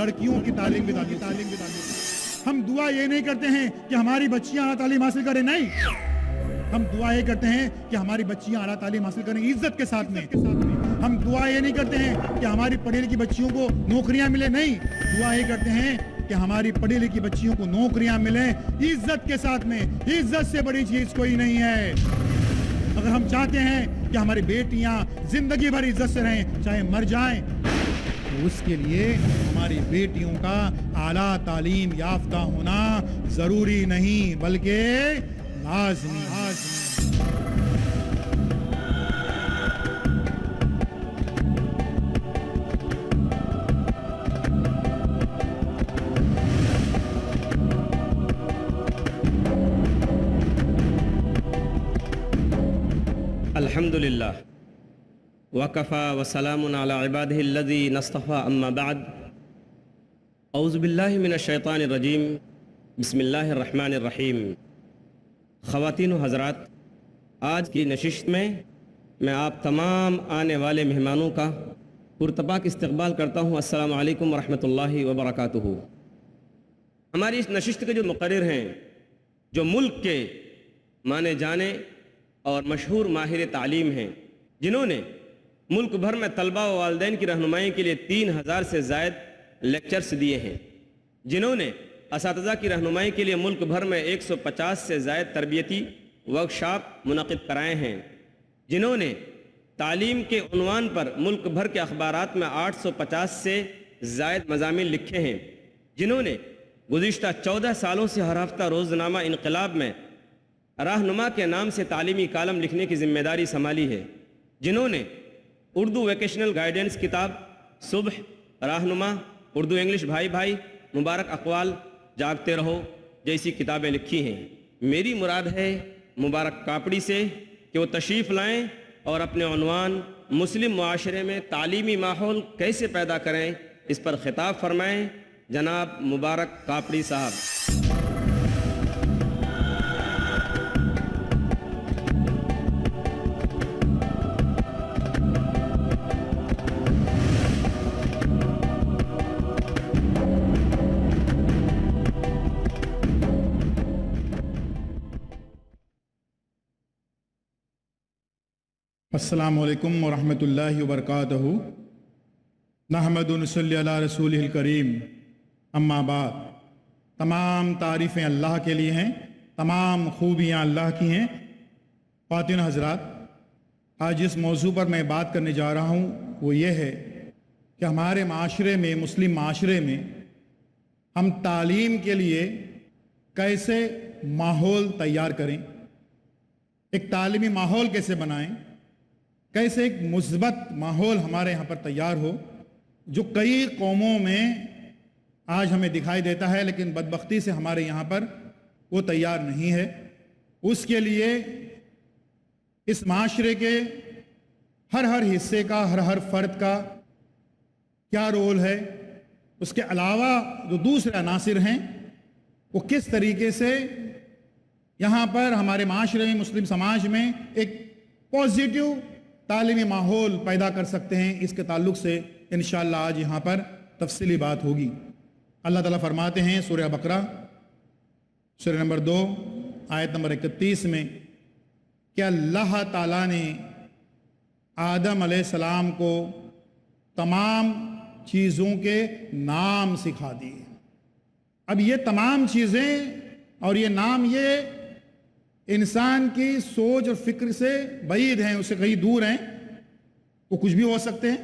लड़कियों की तालीम भी हम दुआ ये नहीं करते हैं कि हमारी बच्चियां आला तालीम हासिल करें, नहीं, हम दुआ ये करते हैं कि हमारी बच्चियां आला तालीम हासिल करें इज्जत के साथ में। हम दुआ ये नहीं करते हैं कि हमारी पढ़ी लिखी बच्चियों को नौकरियां मिले, नहीं, दुआ ये करते हैं कि हमारी पढ़ी लिखी बच्चियों को नौकरियां मिले इज्जत के साथ में। इज्जत से बड़ी चीज कोई नहीं है। अगर हम चाहते हैं कि हमारी बेटियां जिंदगी भर इज्जत से रहें, चाहे मर जाएं, तो उसके लिए हमारी बेटियों का आला तालीम याफ्ता होना जरूरी नहीं बल्कि लाज़मी। अल्हम्दुलिल्लाह वकफ़ा वसलामुन अला इबादिहिल्लज़ी नस्तफ़ा अम्मा बाद औज़ु बिल्लाहि मिनश्शैतानिर रजीम बिस्मिल्लाहिर रहमानिर रहीम। ख़वातीन व हज़रात, आज की नशिस्त में मैं आप तमाम आने वाले मेहमानों का पुरतपाक इस्तक़बाल करता हूँ। अस्सलामु अलैकुम व रहमतुल्लाहि व बरकातुहू। हमारी इस नशिस्त के जो मुक़र्रिर हैं, जो मुल्क के माने जाने और मशहूर माहिर तालीम हैं, जिन्होंने मुल्क भर में तलबा व वालिदैन की रहनुमाई के लिए 3000 से ज़ायद लेक्चर्स दिए हैं, जिन्होंने असातिज़ा की रहनुमाई के लिए मुल्क भर में 150 से ज़ायद तरबियती वर्कशॉप मुनक़िद कराए हैं, जिन्होंने तालीम के उन्वान पर मुल्क भर के अखबारात में 850 से ज़ायद मज़ामीन लिखे हैं, जिन्होंने गुज़िश्ता 14 सालों से हर हफ्ता रोज़नामा इनक़लाब में रहनुमा के नाम से तालीमी कालम लिखने की ज़िम्मेदारी संभाली है, जिन्होंने उर्दू वोकेशनल गाइडेंस किताब सुबह, रहनुमा, उर्दू इंग्लिश भाई भाई, मुबारक अक़वाल, जागते रहो जैसी किताबें लिखी हैं। मेरी मुराद है मुबारक कापड़ी से कि वो तशरीफ़ लाएं और अपने उन्वान मुस्लिम मुआशरे में तालीमी माहौल कैसे पैदा करें, इस पर खिताब फरमाएं जनाब मुबारक कापड़ी साहब। अस्सलामु अलैकुम व रहमतुल्लाहि व बरकातहू। नहमदु व नसल्ली अला रसूलिहिल करीम, अम्मा बाद। तमाम तारीफ़ें अल्लाह के लिए हैं, तमाम खूबियाँ अल्लाह की हैं। ख़वातीन हज़रात, आज जिस मौजू पर मैं बात करने जा रहा हूँ वो ये है कि हमारे माशरे में, मुस्लिम माशरे में, हम तालीम के लिए कैसे माहौल तैयार करें, एक तालीमी माहौल कैसे बनाएं, कैसे एक मुस्बत माहौल हमारे यहाँ पर तैयार हो, जो कई कौमों में आज हमें दिखाई देता है लेकिन बदबख्ती से हमारे यहाँ पर वो तैयार नहीं है। उसके लिए इस माशरे के हर हिस्से का, हर फ़र्द का क्या रोल है, उसके अलावा जो दूसरे अनासिर हैं वो किस तरीके से यहाँ पर हमारे माशरे में, मुस्लिम समाज में एक पॉजिटिव तालीमी माहौल पैदा कर सकते हैं, इसके ताल्लुक़ से इंशाअल्लाह आज यहाँ पर तफसीली बात होगी। अल्लाह ताला फरमाते हैं सूरह बकरा सूरह नंबर 2 आयत नंबर 31 में कि अल्लाह ताला ने आदम अलैहिस्सलाम को तमाम चीज़ों के नाम सिखा दिए। अब ये तमाम चीज़ें और ये नाम, ये इंसान की सोच और फिक्र से बाइद हैं, उससे कहीं दूर हैं। वो कुछ भी हो सकते हैं,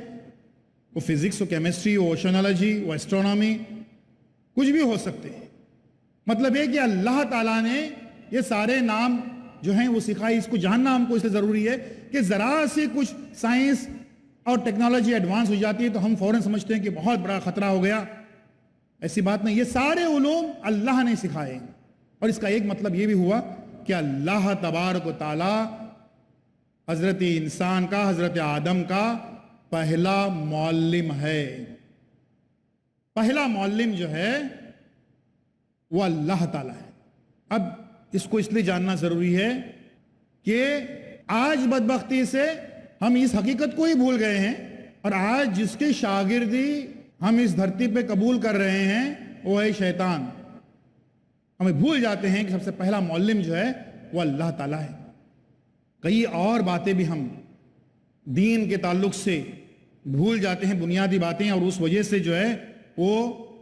वो फिज़िक्स, वो केमिस्ट्री, वो ओशनोलॉजी, वो एस्ट्रोनॉमी, कुछ भी हो सकते हैं। मतलब ये कि अल्लाह ताला ने ये सारे नाम जो हैं वो सिखाए। इसको जानना हमको इसलिए ज़रूरी है कि ज़रा से कुछ साइंस और टेक्नोलॉजी एडवांस हो जाती है तो हम फ़ौरन समझते हैं कि बहुत बड़ा ख़तरा हो गया। ऐसी बात नहीं, ये सारे उलूम अल्लाह ने सिखाए। और इसका एक मतलब ये भी हुआ कि अल्लाह तबारक व तआला हज़रत इंसान का, हज़रत आदम का पहला मुअल्लिम है। पहला मुअल्लिम जो है वो अल्लाह ताला है। अब इसको इसलिए जानना ज़रूरी है कि आज बदबख्ती से हम इस हकीकत को ही भूल गए हैं और आज जिसकी शागिर्दी ہم اس دھرتی پہ قبول کر رہے ہیں وہ ہے شیطان. ہمیں بھول جاتے ہیں کہ سب سے پہلا معلم جو ہے وہ اللہ تعالیٰ ہے. کئی اور باتیں بھی ہم دین کے تعلق سے بھول جاتے ہیں، بنیادی باتیں، اور اس وجہ سے جو ہے وہ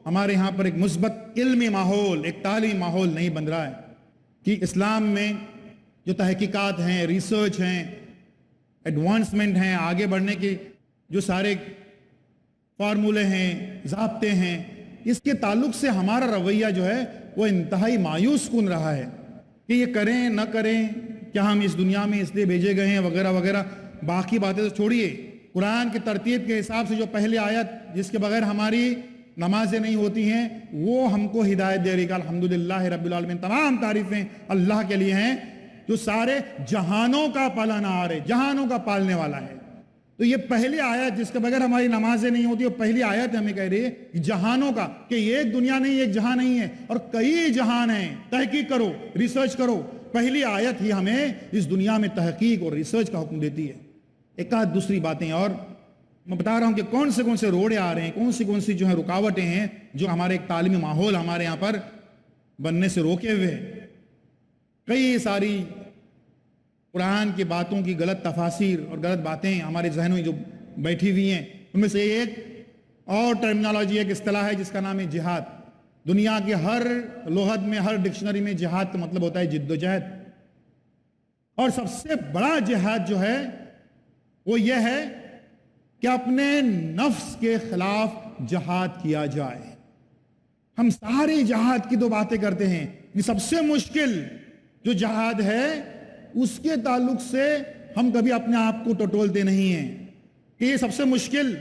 ہمارے ہاں پر ایک مثبت علمی ماحول، ایک تعلیمی ماحول نہیں بن رہا ہے. کہ اسلام میں جو تحقیقات ہیں، ریسرچ ہیں، ایڈوانسمنٹ ہیں، آگے بڑھنے کے جو سارے فارمولے ہیں، ضابطے ہیں، اس کے تعلق سے ہمارا رویہ جو ہے وہ انتہائی مایوس کن رہا ہے کہ یہ کریں نہ کریں، کیا ہم اس دنیا میں اس لیے بھیجے گئے ہیں وغیرہ وغیرہ. باقی باتیں تو چھوڑیے، قرآن کی ترتیب کے حساب سے جو پہلی آیت جس کے بغیر ہماری نمازیں نہیں ہوتی ہیں وہ ہم کو ہدایت دے رہی کہ الحمدللہ رب العالمین، تمام تعریفیں اللہ کے لیے ہیں جو سارے جہانوں کا پالنہار ہے، جہانوں کا پالنے والا ہے. تو یہ پہلی آیت جس کے بغیر ہماری نمازیں نہیں ہوتی، وہ پہلی آیت ہمیں کہہ رہی ہے جہانوں کا، کہ ایک دنیا نہیں، ایک جہاں نہیں ہے، اور کئی جہان ہیں. تحقیق کرو، ریسرچ کرو. پہلی آیت ہی ہمیں اس دنیا میں تحقیق اور ریسرچ کا حکم دیتی ہے. ایک آدھ دوسری باتیں اور میں بتا رہا ہوں کہ کون سے روڑے آ رہے ہیں، کون سی جو ہیں رکاوٹیں ہیں جو ہمارے ایک تعلیمی ماحول ہمارے یہاں پر بننے سے روکے ہوئے ہیں. کئی ساری قرآن کی باتوں کی غلط تفاسیر اور غلط باتیں ہمارے ذہنوں میں جو بیٹھی ہوئی ہیں، ان میں سے ایک اور ٹرمینالوجی، ایک اصطلاح ہے جس کا نام ہے جہاد. دنیا کے ہر لغت میں، ہر ڈکشنری میں جہاد کا مطلب ہوتا ہے جد و جہد. اور سب سے بڑا جہاد جو ہے وہ یہ ہے کہ اپنے نفس کے خلاف جہاد کیا جائے. ہم سارے جہاد کی دو باتیں کرتے ہیں، یہ سب سے مشکل جو جہاد ہے اس کے تعلق سے ہم کبھی اپنے آپ کو ٹٹولتے نہیں ہیں کہ یہ سب سے مشکل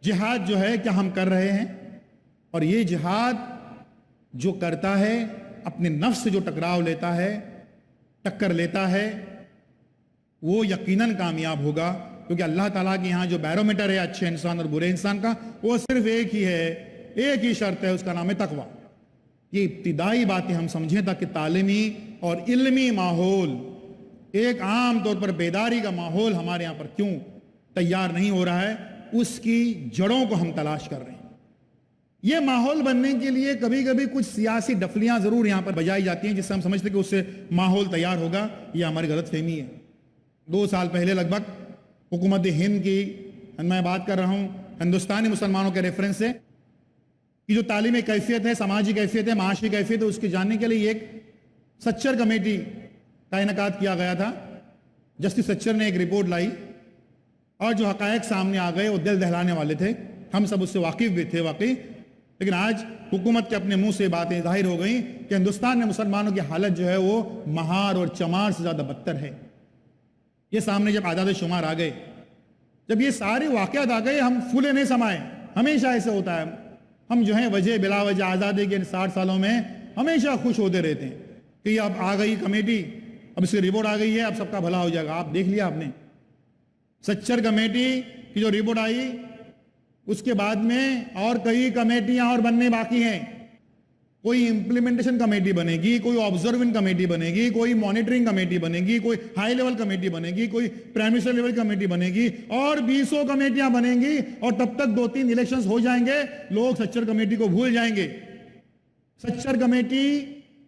جہاد جو ہے کیا ہم کر رہے ہیں. اور یہ جہاد جو کرتا ہے اپنے نفس سے جو ٹکراؤ لیتا ہے، ٹکر لیتا ہے، وہ یقیناً کامیاب ہوگا. کیونکہ اللہ تعالیٰ کے یہاں جو بیرومیٹر ہے اچھے انسان اور برے انسان کا، وہ صرف ایک ہی ہے، ایک ہی شرط ہے، اس کا نام ہے تقوی. یہ ابتدائی باتیں ہم سمجھیں تاکہ تعلیمی اور علمی ماحول، ایک عام طور پر بیداری کا ماحول ہمارے یہاں پر کیوں تیار نہیں ہو رہا ہے، اس کی جڑوں کو ہم تلاش کر رہے ہیں. یہ ماحول بننے کے لیے کبھی کبھی کچھ سیاسی ڈفلیاں ضرور یہاں پر بجائی جاتی ہیں جس سے ہم سمجھتے ہیں کہ اس سے ماحول تیار ہوگا. یہ ہماری غلط فہمی ہے. 2 سال پہلے لگ بھگ حکومت ہند کی میں بات کر رہا ہوں ہندوستانی مسلمانوں کے ریفرنس سے، کہ جو تعلیمی کیفیت ہے، سماجی کیفیت ہے، معاشی کیفیت ہے، اس کی جاننے کے لیے ایک سچر کمیٹی کا انعقاد کیا گیا تھا. جسٹس سچر نے ایک رپورٹ لائی اور جو حقائق سامنے آ گئے وہ دل دہلانے والے تھے. ہم سب اس سے واقف بھی تھے واقعی، لیکن آج حکومت کے اپنے منہ سے باتیں ظاہر ہو گئیں کہ ہندوستان میں مسلمانوں کی حالت جو ہے وہ مہار اور چمار سے زیادہ بدتر ہے. یہ سامنے جب اعداد و شمار آ گئے، جب یہ سارے واقعات آ گئے، ہم پھولے نہیں سمائے. ہمیشہ ایسے ہوتا ہے، ہم جو ہیں وجہ بلا وجہ آزادی کے 60 سالوں میں ہمیشہ خوش ہوتے رہتے ہیں کہ یہ اب آ گئی کمیٹی، اب اس کی رپورٹ آ گئی ہے، اب سب کا بھلا ہو جائے گا. آپ دیکھ لیا آپ نے سچر کمیٹی کی جو رپورٹ آئی، اس کے بعد میں اور کئی کمیٹیاں اور بننے باقی ہیں. کوئی امپلیمنٹیشن کمیٹی بنے گی، کوئی آبزرونگ کمیٹی بنے گی، کوئی مانیٹرنگ کمیٹی بنے گی، کوئی ہائی لیول کمیٹی بنے گی، کوئی پرائمری لیول کمیٹی بنے گی، اور 20 کمیٹیاں بنیں گی. اور تب تک 2-3 الیکشنز ہو جائیں گے، لوگ سچر کمیٹی کو بھول جائیں گے. سچر کمیٹی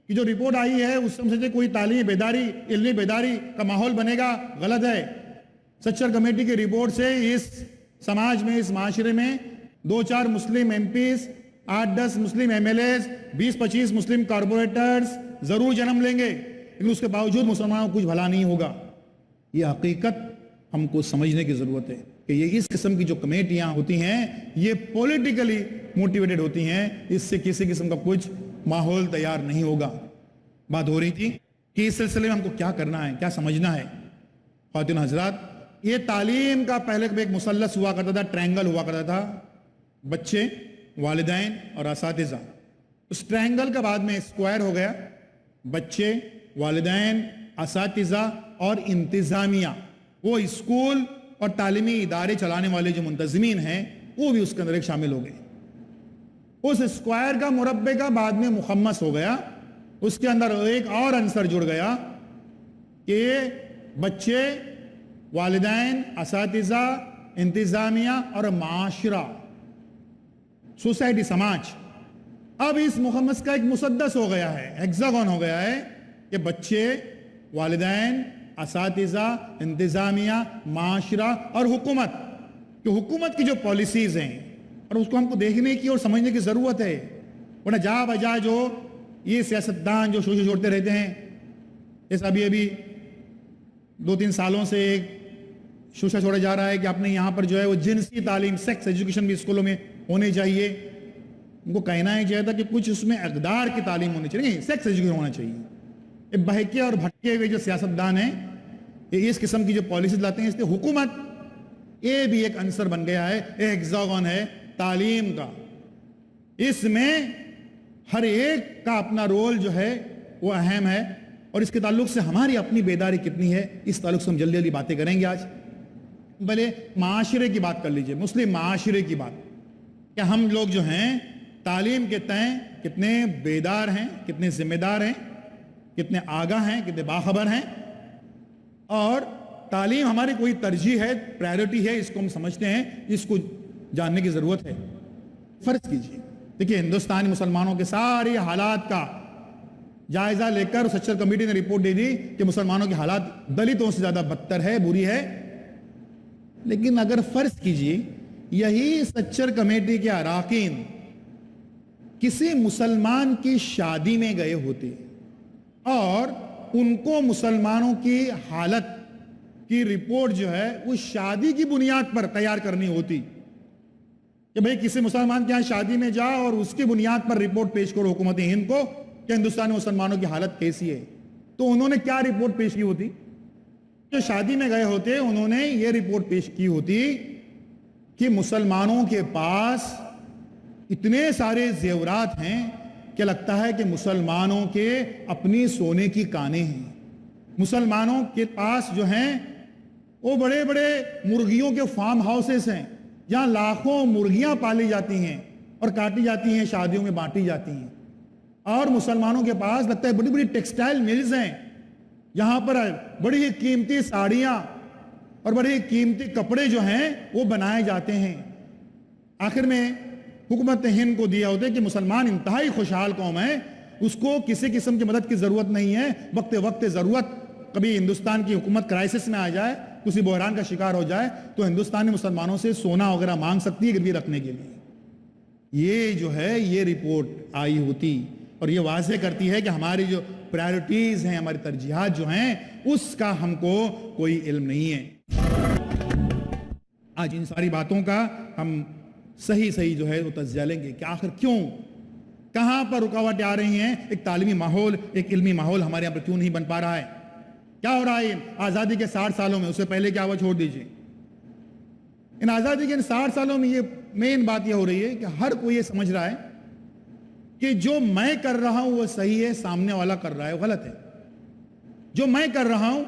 کی جو رپورٹ آئی ہے اس سے کوئی تعلیمی بیداری، علمی بیداری کا ماحول بنے گا، غلط ہے. سچر کمیٹی کی رپورٹ سے اس سماج میں، اس معاشرے میں 2-4 مسلم ایم پیز، 8-10 مسلم ایم ایل ایز، 20-25 مسلم کارپوریٹرز ضرور جنم لیں گے، لیکن اس کے باوجود مسلمانوں کو کچھ بھلا نہیں ہوگا. یہ حقیقت ہم کو سمجھنے کی ضرورت ہے کہ یہ اس قسم کی جو کمیٹیاں ہوتی ہیں یہ پولیٹیکلی موٹیویٹڈ ہوتی ہیں، اس سے کسی قسم کا کچھ ماحول تیار نہیں ہوگا. بات ہو رہی تھی کہ اس سلسلے میں ہم کو کیا کرنا ہے، کیا سمجھنا ہے. خواتین حضرات، یہ تعلیم کا پہلے ایک مثلث ہوا کرتا تھا، ٹرائنگل ہوا کرتا تھا، بچے، والدین اور اساتذہ. اس ٹرائنگل کا بعد میں اسکوائر ہو گیا، بچے، والدین، اساتذہ اور انتظامیہ. وہ اسکول اور تعلیمی ادارے چلانے والے جو منتظمین ہیں وہ بھی اس کے اندر ایک شامل ہو گئے. اس اسکوائر کا مربع کا بعد میں مخمس ہو گیا، اس کے اندر ایک اور عنصر جڑ گیا کہ بچے، والدین، اساتذہ، انتظامیہ اور معاشرہ सोसाइटी, समाज अब इस मुखम्मस का एक मुसद्दस हो गया है, हेक्सागन हो गया है कि बच्चे, वालिदैन, असातिज़ा, इंतज़ामिया, माशरा और हुकूमत, कि हुकूमत की जो पॉलिसीज़ हैं और उसको हमको देखने की और समझने की ज़रूरत है। वरना जा बजा जो ये सियासतदान जो शोशे छोड़ते रहते हैं, जैसे अभी 2-3 सालों से एक शोशा छोड़ा जा रहा है कि आपने यहाँ पर जो है वो जिनसी तालीम, सेक्स एजुकेशन भी स्कूलों में होने चाहिए। उनको कहना ही चाहिए था कि कुछ उसमें अक़दार की तालीम होनी चाहिए, नहीं, सेक्स एजुकेशन होना चाहिए। ये बहके और भटके हुए जो सियासतदान हैं, ये इस किस्म की जो पॉलिसीज लाते हैं, इसलिए हुकूमत ये भी एक अंसर बन गया है, हेक्सागन है तालीम का। इसमें हर एक का अपना रोल जो है वो अहम है और इसके ताल्लुक से हमारी अपनी बेदारी कितनी है, इस ताल्लुक से हम जल्दी जल्दी बातें करेंगे आज। भले माशरे की बात कर लीजिए, मुस्लिम माशरे की बात, कि हम लोग जो हैं तालीम के तय कितने बेदार हैं, कितने जिम्मेदार हैं, कितने आगाह हैं, कितने बाखबर हैं, और तालीम हमारी कोई तरजीह है, प्रायोरिटी है, इसको हम समझते हैं, इसको जानने की ज़रूरत है। फ़र्ज़ कीजिए, देखिए हिंदुस्तानी मुसलमानों के सारे हालात का जायज़ा लेकर सच्चर कमेटी ने रिपोर्ट दे दी कि मुसलमानों की हालात दलितों से ज़्यादा बदतर है, बुरी है। लेकिन अगर फ़र्ज़ कीजिए यही सच्चर कमेटी के अराकीन किसी मुसलमान की शादी में गए होते और उनको मुसलमानों की हालत की रिपोर्ट जो है उस शादी की बुनियाद पर तैयार करनी होती कि भाई किसी मुसलमान के यहाँ शादी में जा और उसकी बुनियाद पर रिपोर्ट पेश करो हुकूमत हिंद को कि हिंदुस्तानी मुसलमानों की हालत कैसी है, तो उन्होंने क्या रिपोर्ट पेश की होती? जो शादी में गए होते उन्होंने ये रिपोर्ट पेश की होती कि मुसलमानों के पास इतने सारे जेवरात हैं कि लगता है कि मुसलमानों के अपनी सोने की कानें हैं। मुसलमानों के पास जो हैं वो बड़े बड़े मुर्गियों के फार्म हाउसेस हैं जहां लाखों मुर्गियां पाली जाती हैं और काटी जाती हैं, शादियों में बांटी जाती हैं। और मुसलमानों के पास लगता है बड़ी बड़ी टेक्सटाइल मिल्स हैं जहां पर बड़ी ही कीमती साड़ियां और बड़े ही कीमती कपड़े जो हैं वो बनाए जाते हैं। आखिर में हुकूमत हिंद को दिया होता है कि मुसलमान इंतहाई खुशहाल कौम है, उसको किसी किस्म की मदद की जरूरत नहीं है। वक्त वक्त जरूरत कभी हिंदुस्तान की हुकूमत क्राइसिस में आ जाए, किसी बहरान का शिकार हो जाए, तो हिंदुस्तानी मुसलमानों से सोना वगैरह मांग सकती है गिरवी रखने के लिए। ये जो है ये रिपोर्ट आई होती और ये वाज़े करती है कि हमारी जो प्रायोरिटीज हैं, हमारी तरजीहात जो हैं, उसका हमको कोई इल्म नहीं है। आज इन सारी बातों का हम सही सही जो है वो तज्जिया लेंगे कि आखिर क्यों, कहां पर रुकावटें आ रही हैं, एक तालीमी माहौल, एक इल्मी माहौल हमारे यहाँ पर क्यों नहीं बन पा रहा है। क्या हो रहा है आज़ादी के 60 सालों में, उससे पहले क्या हुआ छोड़ दीजिए। इन आज़ादी के इन 60 सालों में ये मेन बात यह हो रही है कि हर कोई ये समझ रहा है कि जो मैं कर रहा हूं वो सही है, सामने वाला कर रहा है वो गलत है। जो मैं कर रहा हूं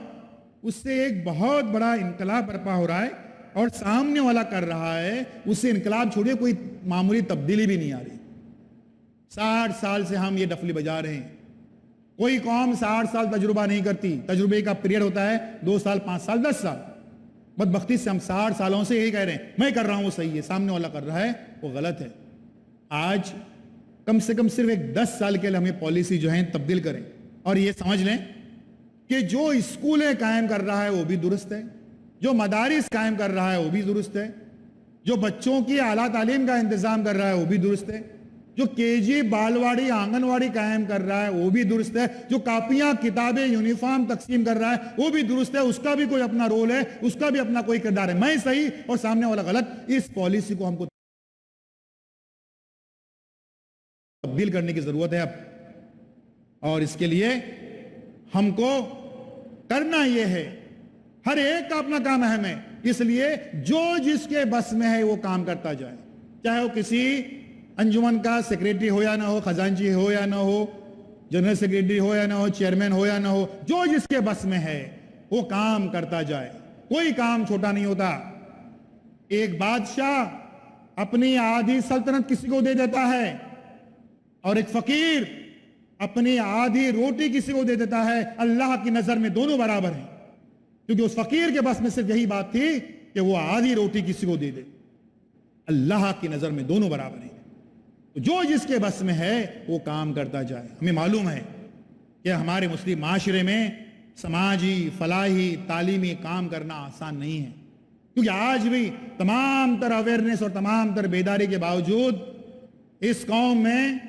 उससे एक बहुत बड़ा इनकलाब बर्पा हो रहा है और सामने वाला कर रहा है उससे इनकलाब छोड़िए कोई मामूली तब्दीली भी नहीं आ रही। 60 साल से हम ये डफली बजा रहे हैं। कोई कौम 60 साल तजुर्बा नहीं करती, तजुर्बे का पीरियड होता है 2 साल, 5 साल, 10 साल। बदबख्ती से हम 60 सालों से यही कह रहे हैं मैं कर रहा हूं वो सही है, सामने वाला कर रहा है वो गलत है। आज कम से कम सिर्फ एक 10 साल के लिए हमें पॉलिसी जो है तब्दील करें और ये समझ लें कि जो स्कूलें कायम कर रहा है वो भी दुरुस्त है, जो मदारिस कायम कर रहा है वो भी दुरुस्त है, जो बच्चों की आला तालीम का इंतजाम कर रहा है वो भी दुरुस्त है, जो केजी, बालवाड़ी, आंगनवाड़ी कायम कर रहा है वो भी दुरुस्त है, जो कापियां, किताबें, यूनिफॉर्म तकसीम कर रहा है वो भी दुरुस्त है। उसका भी कोई अपना रोल है, उसका भी अपना कोई किरदार है। मैं सही और सामने वाला गलत, इस पॉलिसी को हमको तब्दील करने की जरूरत है अब। और इसके लिए हमको करना यह है, हर एक का अपना काम अहम है, इसलिए जो जिसके बस में है वो काम करता जाए, चाहे वो किसी अंजुमन का सेक्रेटरी हो या ना हो, खजांची हो या ना हो, जनरल सेक्रेटरी हो या ना हो, चेयरमैन हो या ना हो, जो जिसके बस में है वो काम करता जाए। कोई काम छोटा नहीं होता। एक बादशाह अपनी आधी सल्तनत किसी को दे देता है और एक फकीर अपनी आधी रोटी किसी को दे देता है। अल्लाह की नजर में दोनों बराबर हैं, क्योंकि उस फकीर के बस में सिर्फ यही बात थी कि वो आधी रोटी किसी को दे दे। अल्लाह की नजर में दोनों बराबर हैं। तो जो जिसके बस में है वो काम करता जाए। हमें मालूम है कि हमारे मुस्लिम माशरे में समाजी, फलाही, तालीमी काम करना आसान नहीं है, क्योंकि आज भी तमाम तर अवेयरनेस और तमाम तर बेदारी के बावजूद इस कौम में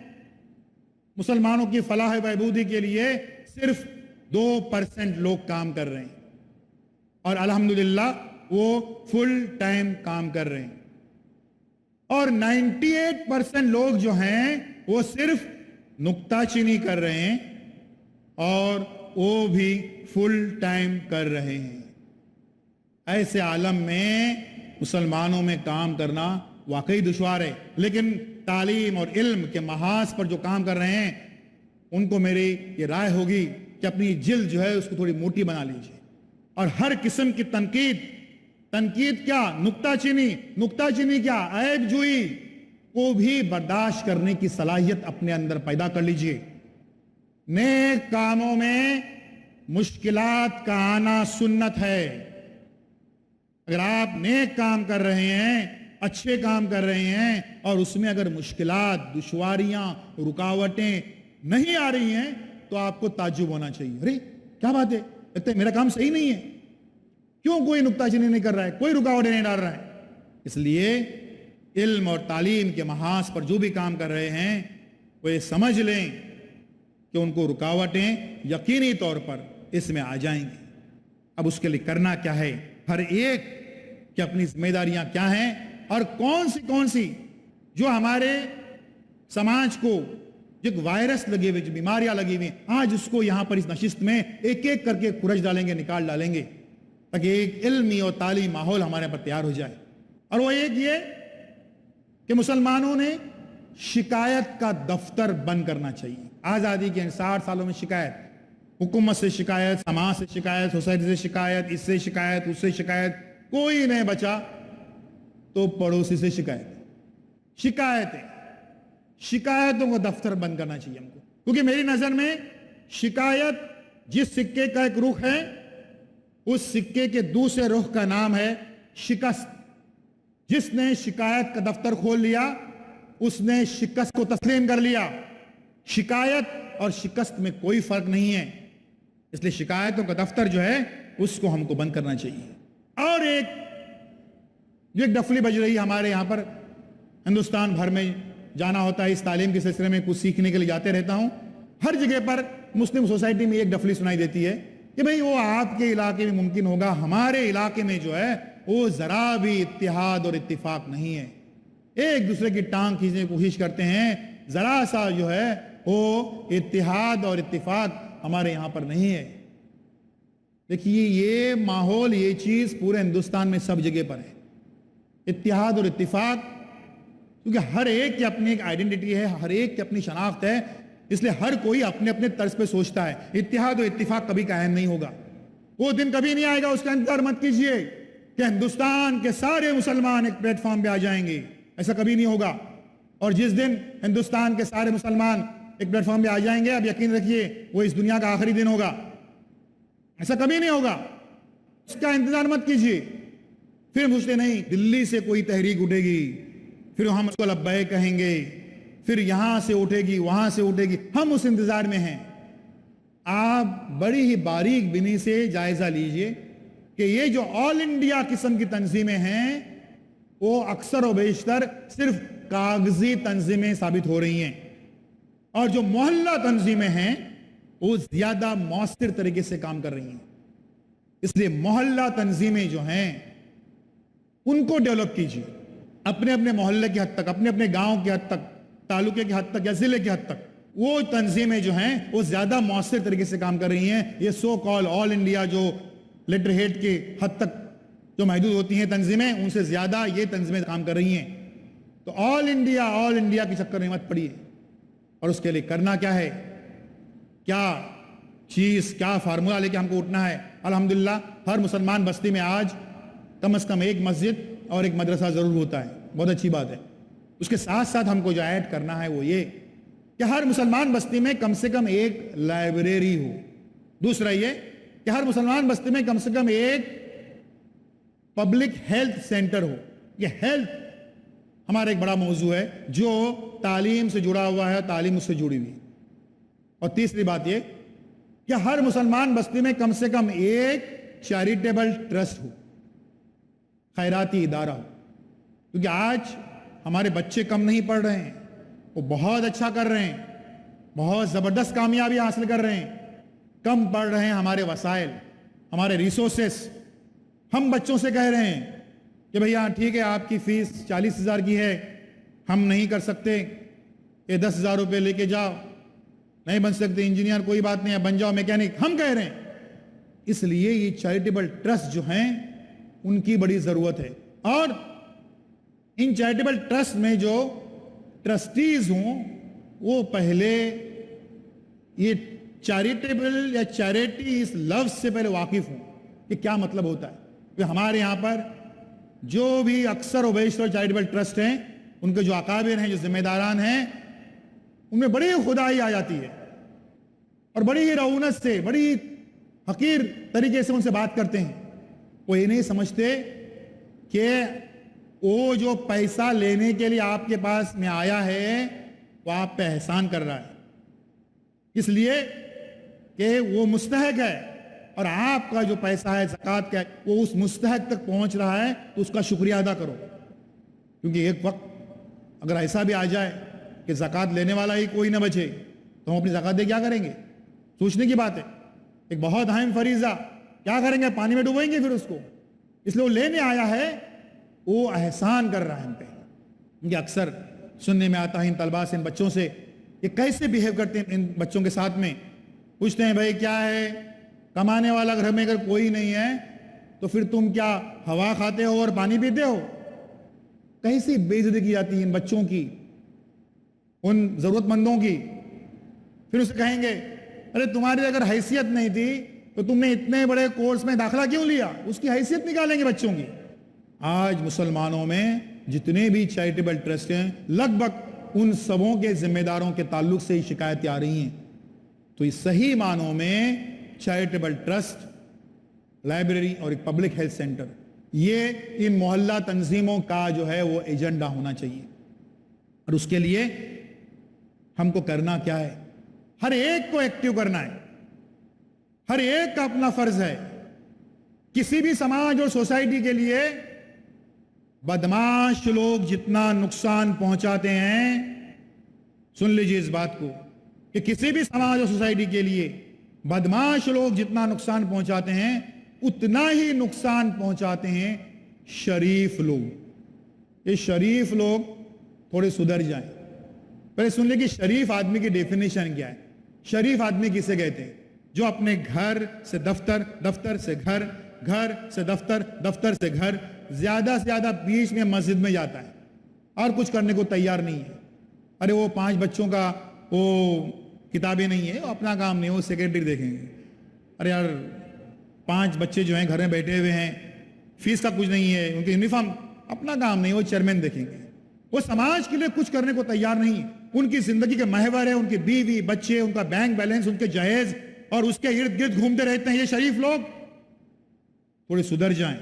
मुसलमानों की फलाह बहबूदी के लिए सिर्फ 2% लोग काम कर रहे हैं, और अल्हम्दुलिल्लाह वो फुल टाइम काम कर रहे हैं। और 98% लोग जो हैं वो सिर्फ नुक्ताचीनी कर रहे हैं, और वो भी फुल टाइम कर रहे हैं। ऐसे आलम में मुसलमानों में काम करना वाकई दुश्वार है, लेकिन तालीम और इल्म के महाज पर जो काम कर रहे हैं उनको मेरी ये राय होगी कि अपनी जिल्द जो है उसको थोड़ी मोटी बना लीजिए, और हर किस्म की तनकीद क्या, नुक्ताचीनी क्या, ऐब जुई को भी बर्दाश्त करने की सलाहियत अपने अंदर पैदा कर लीजिए। नेक कामों में मुश्किलात का आना सुन्नत है। अगर आप नेक काम कर रहे हैं, अच्छे काम कर रहे हैं, और उसमें अगर मुश्किलात, दुश्वारियां, रुकावटें नहीं आ रही हैं, तो आपको ताज्जुब होना चाहिए। अरे क्या बात है, लगता है मेरा काम सही नहीं है, क्यों कोई नुक्ताचीनी नहीं कर रहा है, कोई रुकावटें नहीं डाल रहा है। इसलिए इल्म और तालीम के महाज पर जो भी काम कर रहे हैं वो ये समझ लें कि उनको रुकावटें यकीनी तौर पर इसमें आ जाएंगी। अब उसके लिए करना क्या है, हर एक की अपनी जिम्मेदारियां क्या हैं, और कौन सी जो हमारे समाज को जो वायरस लगे हुए, जो बीमारियां लगी हुई, आज उसको यहां पर इस नशिस्त में एक एक करके खुरच डालेंगे, निकाल डालेंगे, ताकि एक इल्मी और तालीम माहौल हमारे पर तैयार हो जाए। और वो एक ये कि मुसलमानों ने शिकायत का दफ्तर बंद करना चाहिए। आजादी के 60 सालों में शिकायत, हुकूमत से शिकायत, समाज से शिकायत, सोसाइटी से शिकायत, इससे शिकायत, उससे शिकायत, कोई नहीं बचा तो पड़ोसी से शिकायतों को दफ्तर बंद करना चाहिए हमको, क्योंकि मेरी नजर में शिकायत जिस सिक्के का एक रुख है, उस सिक्के के दूसरे रुख का नाम है शिकस्त। जिसने शिकायत का दफ्तर खोल लिया उसने शिकस्त को तस्लीम कर लिया। शिकायत और शिकस्त में कोई फर्क नहीं है, इसलिए शिकायतों का दफ्तर जो है उसको हमको बंद करना चाहिए। और एक डफली बज रही है हमारे यहाँ पर, हिंदुस्तान भर में जाना होता है इस तालीम के सिलसिले में, कुछ सीखने के लिए जाते रहता हूँ। हर जगह पर मुस्लिम सोसाइटी में एक डफली सुनाई देती है कि भाई वो आपके इलाके में मुमकिन होगा, हमारे इलाके में जो है वो जरा भी इत्तिहाद और इत्तिफाक नहीं है। एक दूसरे की टांग खींचने की कोशिश करते हैं, जरा सा जो है वो इत्तिहाद और इत्तिफाक हमारे यहां पर नहीं है। देखिए ये माहौल, ये चीज पूरे हिंदुस्तान में सब जगह पर है, इत्तिहाद और इत्तिफाक, क्योंकि हर एक की अपनी एक आइडेंटिटी है, हर एक की अपनी शनाख्त है, इसलिए हर कोई अपने अपने तर्ज पे सोचता है। इत्तिहाद और इत्तिफाक कभी कायम नहीं होगा, वो दिन कभी नहीं आएगा, उसका इंतजार मत कीजिए कि हिंदुस्तान के सारे मुसलमान एक प्लेटफॉर्म पे आ जाएंगे, ऐसा कभी नहीं होगा। और जिस दिन हिंदुस्तान के सारे मुसलमान एक प्लेटफॉर्म पे आ जाएंगे, अब यकीन रखिए वो इस दुनिया का आखिरी दिन होगा, ऐसा कभी नहीं होगा, उसका इंतजार मत कीजिए। फिर पूछते नहीं, दिल्ली से कोई तहरीक उठेगी, फिर हम उसको लब्बैक कहेंगे, फिर यहां से उठेगी, वहां से उठेगी, हम उस इंतजार में हैं। आप बड़ी ही बारीक बिनी से जायजा लीजिए कि ये जो ऑल इंडिया किस्म की तंजीमें हैं वो अक्सर और बेशतर सिर्फ कागजी तंजीमें साबित हो रही हैं, और जो मोहल्ला तंजीमें हैं वो ज्यादा मौसर तरीके से काम कर रही हैं। इसलिए मोहल्ला तंजीमें जो हैं उनको डेवलप कीजिए, अपने अपने मोहल्ले की हद तक, अपने अपने गांव की हद तक, तालुके की हद तक या जिले की हद तक वो तंजीमें जो हैं वो ज्यादा मौसर तरीके से काम कर रही हैं। ये सो कॉल ऑल इंडिया जो लेटर हेड की हद तक जो महदूद होती हैं तंजीमें, उनसे ज्यादा ये तंजीमें काम कर रही हैं। तो ऑल इंडिया के चक्कर में मत पड़िए। और उसके लिए करना क्या है, क्या चीज, क्या फार्मूला लेके हमको उठना है। अल्हम्दुलिल्लाह हर मुसलमान बस्ती में आज कम से कम एक मस्जिद और एक मदरसा जरूर होता है, बहुत अच्छी बात है। उसके साथ साथ हमको जो ऐड करना है वो ये कि हर मुसलमान बस्ती में कम से कम एक लाइब्रेरी हो। दूसरा ये कि हर मुसलमान बस्ती में कम से कम एक पब्लिक हेल्थ सेंटर हो। ये हेल्थ ہمارا ایک بڑا موضوع ہے جو تعلیم سے جڑا ہوا ہے، تعلیم اس سے جڑی ہوئی. اور تیسری بات یہ کہ ہر مسلمان بستی میں کم سے کم ایک چیریٹیبل ٹرسٹ ہو، خیراتی ادارہ ہو. کیونکہ آج ہمارے بچے کم نہیں پڑھ رہے ہیں، وہ بہت اچھا کر رہے ہیں، بہت زبردست کامیابی حاصل کر رہے ہیں. کم پڑھ رہے ہیں ہمارے وسائل، ہمارے ریسورسز. ہم بچوں سے کہہ رہے ہیں کہ بھیا ٹھیک ہے آپ کی فیس 40,000 کی ہے، ہم نہیں کر سکتے، یہ 10,000 روپے لے کے جاؤ. نہیں بن سکتے انجینئر، کوئی بات نہیں ہے، بن جاؤ میکینک. ہم کہہ رہے ہیں. اس لیے یہ چیریٹیبل ٹرسٹ جو ہیں ان کی بڑی ضرورت ہے. اور ان چیریٹیبل ٹرسٹ میں جو ٹرسٹیز ہوں وہ پہلے یہ چیریٹیبل یا چیریٹی اس لفظ سے پہلے واقف ہوں کہ کیا مطلب ہوتا ہے. کہ ہمارے یہاں پر جو بھی اکثر و بیشتر چیریٹیبل ٹرسٹ ہیں ان کے جو اکابر ہیں، جو ذمہ داران ہیں، ان میں بڑی خدائی آ جاتی ہے اور بڑی رعونت سے، بڑی حقیر طریقے سے ان سے بات کرتے ہیں. وہ یہ نہیں سمجھتے کہ وہ جو پیسہ لینے کے لیے آپ کے پاس میں آیا ہے وہ آپ پہ احسان کر رہا ہے، اس لیے کہ وہ مستحق ہے اور آپ کا جو پیسہ ہے زکوٰۃ کا وہ اس مستحق تک پہنچ رہا ہے تو اس کا شکریہ ادا کرو. کیونکہ ایک وقت اگر ایسا بھی آ جائے کہ زکوٰۃ لینے والا ہی کوئی نہ بچے تو ہم اپنی زکوٰۃ دے کیا کریں گے؟ سوچنے کی بات ہے. ایک بہت اہم فریضہ، کیا کریں گے؟ پانی میں ڈوبیں گے پھر اس کو. اس لیے وہ لینے آیا ہے، وہ احسان کر رہا ہے ہم پہ. کیونکہ اکثر سننے میں آتا ہے ان طلباء سے، ان بچوں سے، یہ کیسے بیہیو کرتے ہیں ان بچوں کے ساتھ میں. پوچھتے ہیں بھائی کیا ہے، کمانے والا گھر میں اگر کوئی نہیں ہے تو پھر تم کیا ہوا کھاتے ہو اور پانی پیتے ہو؟ کیسی بے عزتی کی جاتی ہے ان بچوں کی، ان ضرورت مندوں کی. پھر اسے کہیں گے ارے تمہاری اگر حیثیت نہیں تھی تو تم نے اتنے بڑے کورس میں داخلہ کیوں لیا؟ اس کی حیثیت نکالیں گے بچوں کی. آج مسلمانوں میں جتنے بھی چیریٹیبل ٹرسٹ ہیں لگ بھگ ان سبوں کے ذمہ داروں کے تعلق سے ہی شکایتیں آ رہی ہیں. تو اس صحیح معنوں میں چیریٹیبل ٹرسٹ، لائبریری اور ایک پبلک ہیلتھ سینٹر، یہ ان محلہ تنظیموں کا جو ہے وہ ایجنڈا ہونا چاہیے. اور اس کے لیے ہم کو کرنا کیا ہے؟ ہر ایک کو ایکٹیو کرنا ہے. ہر ایک کا اپنا فرض ہے. کسی بھی سماج اور سوسائٹی کے لیے بدمعاش لوگ جتنا نقصان پہنچاتے ہیں، سن لیجیے اس بات کو، کہ کسی بھی سماج اور سوسائٹی کے لیے بدمعاش لوگ جتنا نقصان پہنچاتے ہیں اتنا ہی نقصان پہنچاتے ہیں شریف لوگ. یہ شریف لوگ تھوڑے سدھر جائیں. پہلے سن لیں کہ شریف آدمی کی ڈیفینیشن کیا ہے. شریف آدمی کسے کہتے ہیں؟ جو اپنے گھر سے دفتر، دفتر سے گھر، گھر سے دفتر، دفتر سے گھر، زیادہ سے زیادہ بیچ میں مسجد میں جاتا ہے اور کچھ کرنے کو تیار نہیں ہے. ارے وہ 5 بچوں کا وہ کتابیں نہیں ہے، وہ اپنا کام نہیں ہے، وہ سیکرٹری دیکھیں گے. ارے یار 5 بچے جو ہیں گھر میں بیٹھے ہوئے ہیں، فیس کا کچھ نہیں ہے، ان کی یونیفارم، اپنا کام نہیں، وہ چیئرمین دیکھیں گے. وہ سماج کے لیے کچھ کرنے کو تیار نہیں ہے. ان کی زندگی کے محور ہے ان کی بیوی، بچے، ان کا بینک بیلنس، ان کے جہیز، اور اس کے ارد گرد گھومتے رہتے ہیں. یہ شریف لوگ تھوڑے سدھر جائیں.